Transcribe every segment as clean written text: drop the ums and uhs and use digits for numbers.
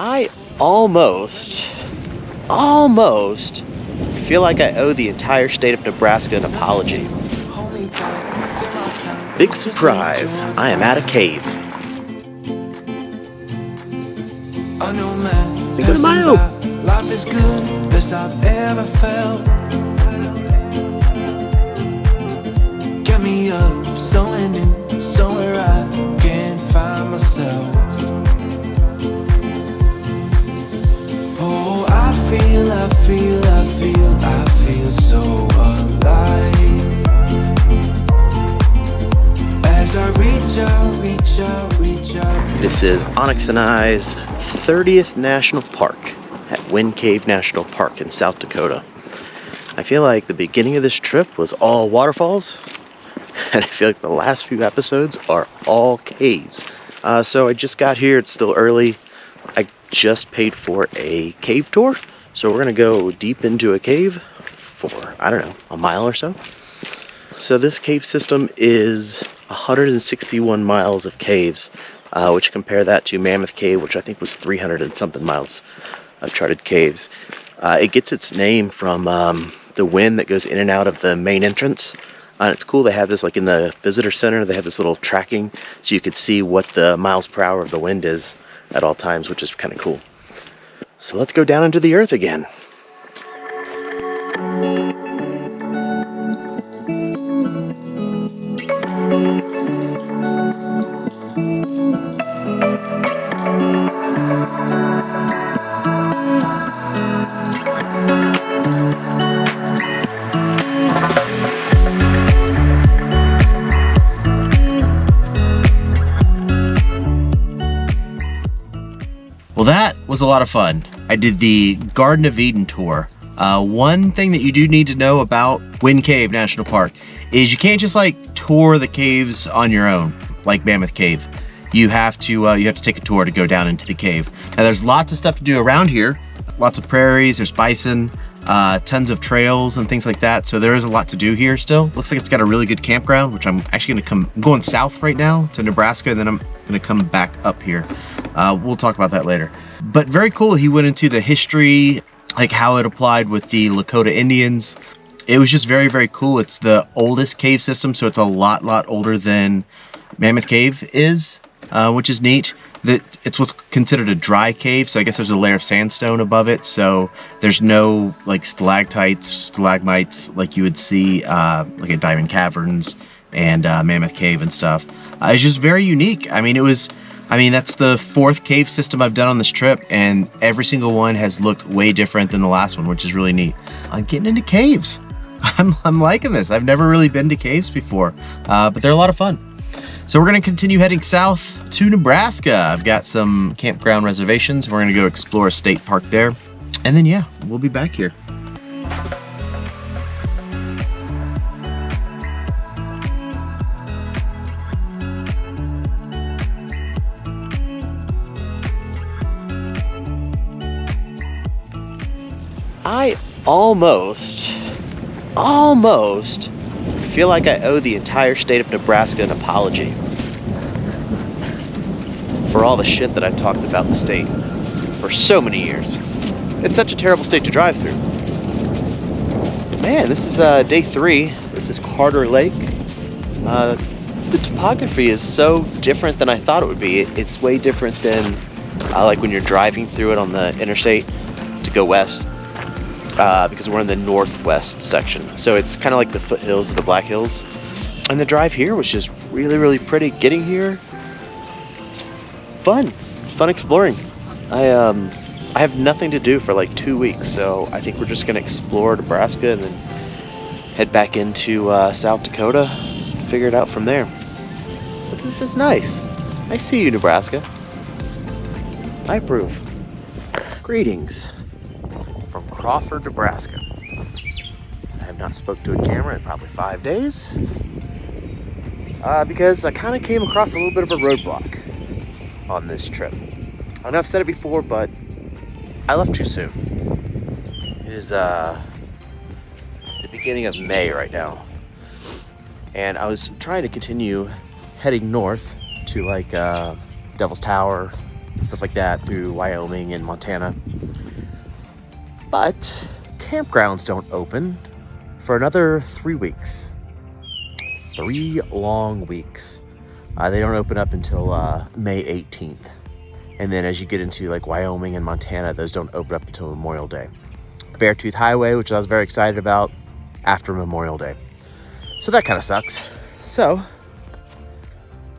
I almost feel like I owe the entire state of Nebraska an apology. Big surprise, I am at a cave. Cinco de Mayo! Life is good, best I've ever felt. Get me up, somewhere new, somewhere I can find myself. Oh, I feel so alive. As I reach out. This is Onyx and I's 30th National Park at Wind Cave National Park in South Dakota. I feel like the beginning of this trip was all waterfalls, and I feel like the last few episodes are all caves. So I just got here, it's still early. I just paid for a cave tour, so we're gonna go deep into a cave for, I don't know, a mile or so. So this cave system is 161 miles of caves, which compare that to Mammoth Cave, which I think was 300 and something miles of charted caves. It gets its name from the wind that goes in and out of the main entrance. And it's cool, they have this like in the visitor center, they have this little tracking so you could see what the miles per hour of the wind is at all times, which is kind of cool. So let's go down into the earth again. Well, that was a lot of fun. I did the Garden of Eden tour. One thing that you do need to know about Wind Cave National Park is you can't just like tour the caves on your own, like Mammoth Cave. You have to take a tour to go down into the cave. Now there's lots of stuff to do around here. Lots of prairies, there's bison, tons of trails and things like that. So there is a lot to do here still. Looks like it's got a really good campground, which I'm actually I'm going south right now to Nebraska, and then I'm gonna come back up here. We'll talk about that later. But very cool, he went into the history, like how it applied with the Lakota Indians. It was just very, very cool. It's the oldest cave system, so it's a lot older than Mammoth Cave is, which is neat. It's what's considered a dry cave, so I guess there's a layer of sandstone above it, so there's no like stalactites, stalagmites like you would see like at Diamond Caverns and Mammoth Cave and stuff. It's just very unique. I mean, that's the 4th cave system I've done on this trip, and every single one has looked way different than the last one, which is really neat. I'm getting into caves. I'm liking this. I've never really been to caves before, but they're a lot of fun. So we're gonna continue heading south to Nebraska. I've got some campground reservations. We're gonna go explore a state park there. And then yeah, we'll be back here. I almost feel like I owe the entire state of Nebraska an apology for all the shit that I've talked about the state for so many years. It's such a terrible state to drive through. Man, this is day 3. This is Carter Lake. The topography is so different than I thought it would be. It's way different than like when you're driving through it on the interstate to go west. Because we're in the northwest section. So it's kind of like the foothills of the Black Hills. And the drive here was just really pretty. Getting here, it's fun. It's fun exploring. I have nothing to do for like 2 weeks, so I think we're just gonna explore Nebraska and then head back into South Dakota, figure it out from there. But this is nice. I see you, Nebraska. I approve. Greetings from Crawford, Nebraska. I have not spoke to a camera in probably 5 days because I kind of came across a little bit of a roadblock on this trip. I know I've said it before, but I left too soon. It is the beginning of May right now, and I was trying to continue heading north to like Devil's Tower, stuff like that through Wyoming and Montana. But campgrounds don't open for another 3 weeks. 3 long weeks. They don't open up until May 18th. And then as you get into like Wyoming and Montana, those don't open up until Memorial Day. Beartooth Highway, which I was very excited about, after Memorial Day. So that kind of sucks. So,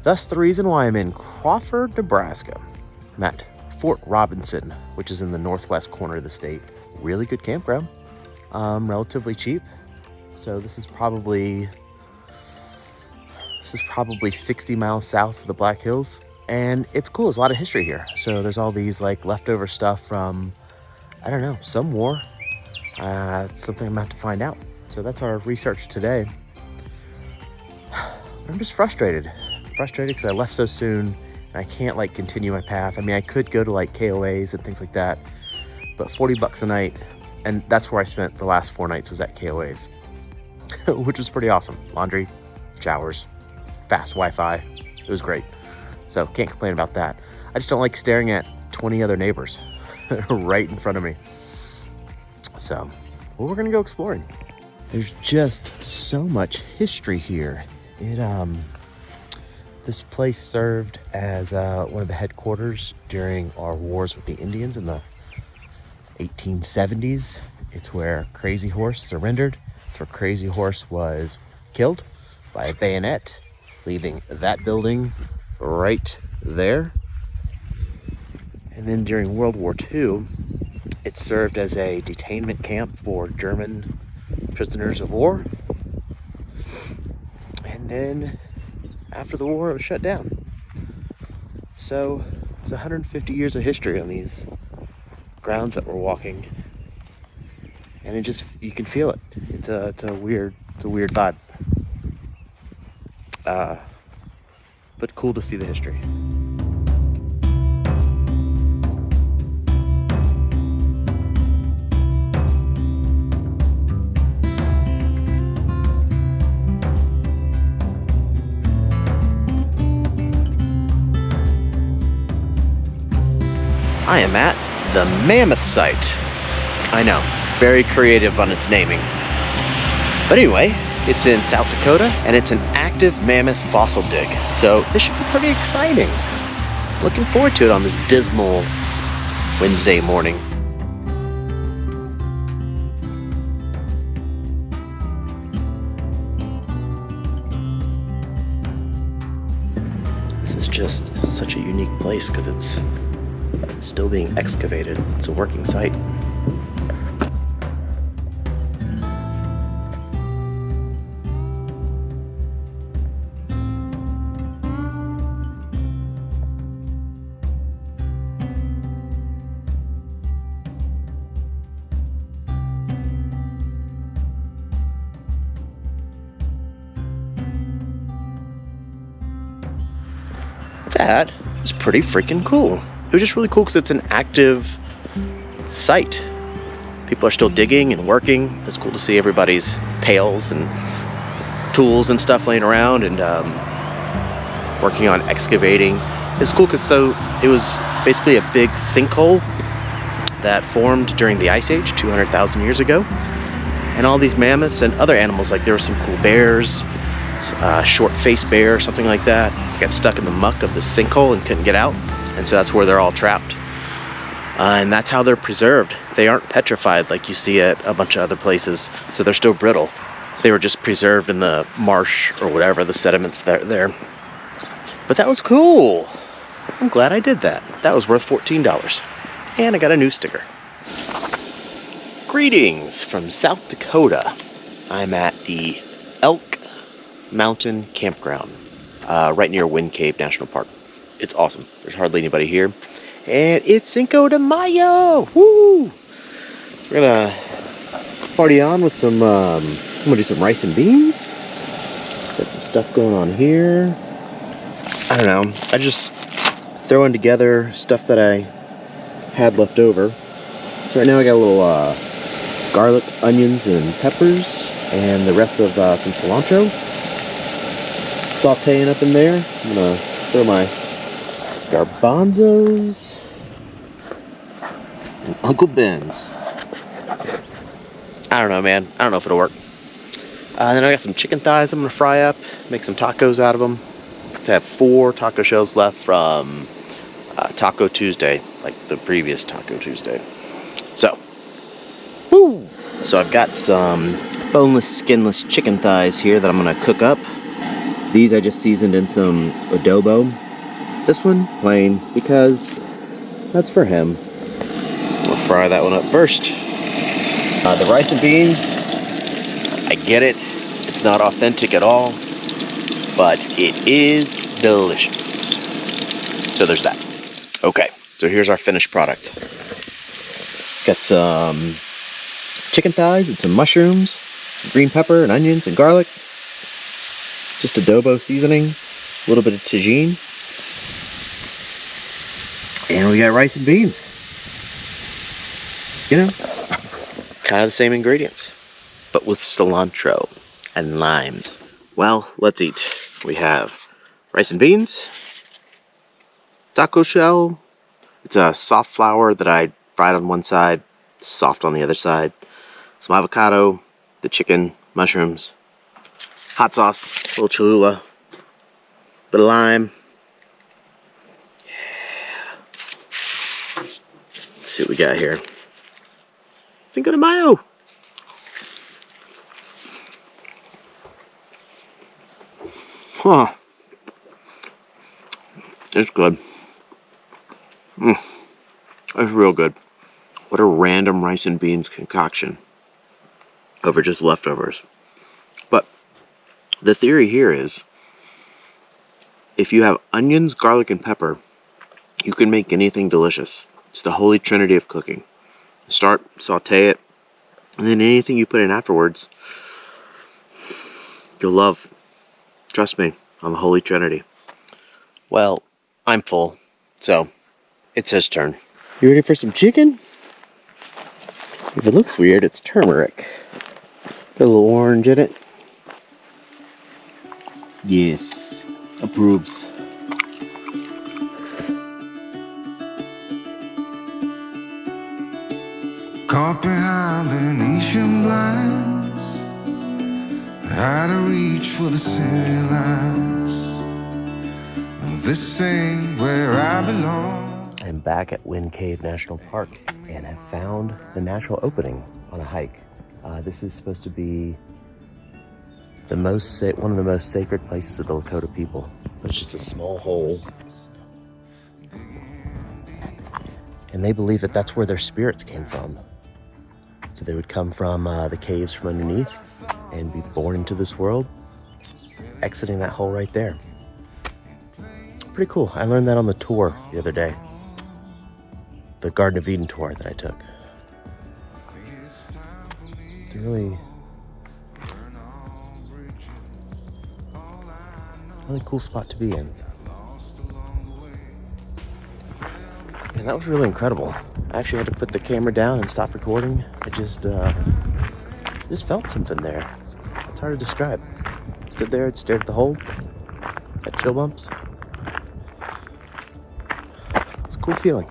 thus the reason why I'm in Crawford, Nebraska. I'm at Fort Robinson, which is in the northwest corner of the state. Really good campground, relatively cheap. So this is probably 60 miles south of the Black Hills, and it's cool. There's a lot of history here. So there's all these like leftover stuff from, I don't know, some war. It's something I'm gonna have to find out. So that's our research today. I'm just frustrated because I left so soon and I can't like continue my path. I mean, I could go to like KOAs and things like that, but $40 a night, and that's where I spent the last 4 nights, was at KOAs, which was pretty awesome. Laundry, showers, fast Wi-Fi. It was great. So can't complain about that. I just don't like staring at 20 other neighbors right in front of me. So, well, we're gonna go exploring. There's just so much history here. This place served as one of the headquarters during our wars with the Indians in the 1870s. It's where Crazy Horse surrendered. It's where Crazy Horse was killed by a bayonet, leaving that building right there. And then during World War II, it served as a detainment camp for German prisoners of war. And then after the war, it was shut down. So it's 150 years of history on these grounds that we're walking. And it just, you can feel it. It's a weird vibe. But cool to see the history. I am at the Mammoth Site. I know, very creative on its naming. But anyway, it's in South Dakota, and it's an active mammoth fossil dig. So this should be pretty exciting. Looking forward to it on this dismal Wednesday morning. This is just such a unique place because it's still being excavated. It's a working site. That is pretty freaking cool. It was just really cool because it's an active site. People are still digging and working. It's cool to see everybody's pails and tools and stuff laying around and working on excavating. It's cool because it was basically a big sinkhole that formed during the Ice Age 200,000 years ago. And all these mammoths and other animals, like there were some cool bears, short-faced bear, something like that, got stuck in the muck of the sinkhole and couldn't get out. And so that's where they're all trapped. And that's how they're preserved. They aren't petrified like you see at a bunch of other places. So they're still brittle. They were just preserved in the marsh or whatever, the sediments there. But that was cool. I'm glad I did that. That was worth $14. And I got a new sticker. Greetings from South Dakota. I'm at the Elk Mountain Campground, right near Wind Cave National Park. It's awesome. There's hardly anybody here. And it's Cinco de Mayo! Woo! We're gonna party on with some, I'm gonna do some rice and beans. Got some stuff going on here. I don't know. I just throwing together stuff that I had left over. So right now I got a little garlic, onions, and peppers, and the rest of some cilantro. Sauteing up in there. I'm gonna throw my garbanzos, and Uncle Ben's. I don't know, man. I don't know if it'll work. Then I got some chicken thighs I'm gonna fry up, make some tacos out of them. I have 4 taco shells left from Taco Tuesday, like the previous Taco Tuesday. So, woo! So I've got some boneless, skinless chicken thighs here that I'm gonna cook up. These I just seasoned in some adobo. This one, plain, because that's for him. We'll fry that one up first. The rice and beans, I get it. It's not authentic at all, but it is delicious. So there's that. Okay, so here's our finished product. Got some chicken thighs and some mushrooms, some green pepper and onions and garlic. Just adobo seasoning, a little bit of tagine. And we got rice and beans. You know, kind of the same ingredients, but with cilantro and limes. Well, let's eat. We have rice and beans, taco shell. It's a soft flour that I fried on one side, soft on the other side. Some avocado, the chicken, mushrooms, hot sauce, a little Cholula, bit of lime. Yeah. Let's see what we got here. Cinco de Mayo. Huh. It's good. It's real good. What a random rice and beans concoction over just leftovers. But the theory here is, if you have onions, garlic, and pepper, you can make anything delicious. It's the holy trinity of cooking. Start, saute it, and then anything you put in afterwards, you'll love. Trust me, on the holy trinity. Well, I'm full, so it's his turn. You ready for some chicken? If it looks weird, it's turmeric. Got a little orange in it. Yes, approves. Caught behind Venetian blinds, had to reach for the city lines. This ain't where I belong. I'm back at Wind Cave National Park and have found the natural opening on a hike. This is supposed to be one of the most sacred places of the Lakota people. It's just a small hole. And they believe that that's where their spirits came from. So they would come from the caves from underneath and be born into this world, exiting that hole right there. Pretty cool. I learned that on the tour the other day. The Garden of Eden tour that I took. It's a really cool spot to be in. And that was really incredible. I actually had to put the camera down and stop recording. I just felt something there. It's hard to describe. I stood there, stared at the hole, got chill bumps. It's a cool feeling.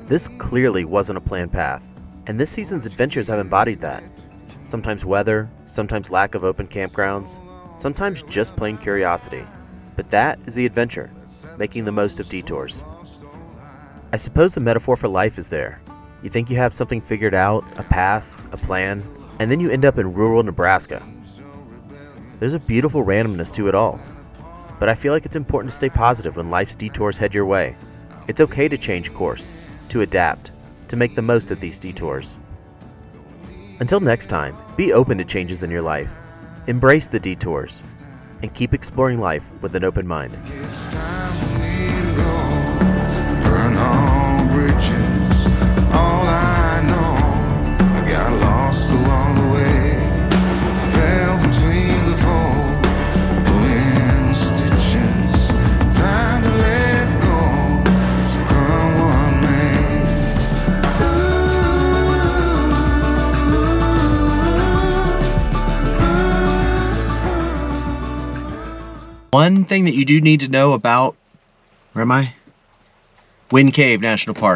This clearly wasn't a planned path, and this season's adventures have embodied that. Sometimes weather, sometimes lack of open campgrounds, sometimes just plain curiosity. But that is the adventure, making the most of detours. I suppose the metaphor for life is there. You think you have something figured out, a path, a plan, and then you end up in rural Nebraska. There's a beautiful randomness to it all. But I feel like it's important to stay positive when life's detours head your way. It's okay to change course, to adapt, to make the most of these detours. Until next time, be open to changes in your life. Embrace the detours. And keep exploring life with an open mind. It's time for me to go, burn all bridges. All I know, I got lost along the way, fell between the fold, pulling stitches. Time to let go, so come what may. one thing that you do need to know about, where am I? Wind Cave National Park,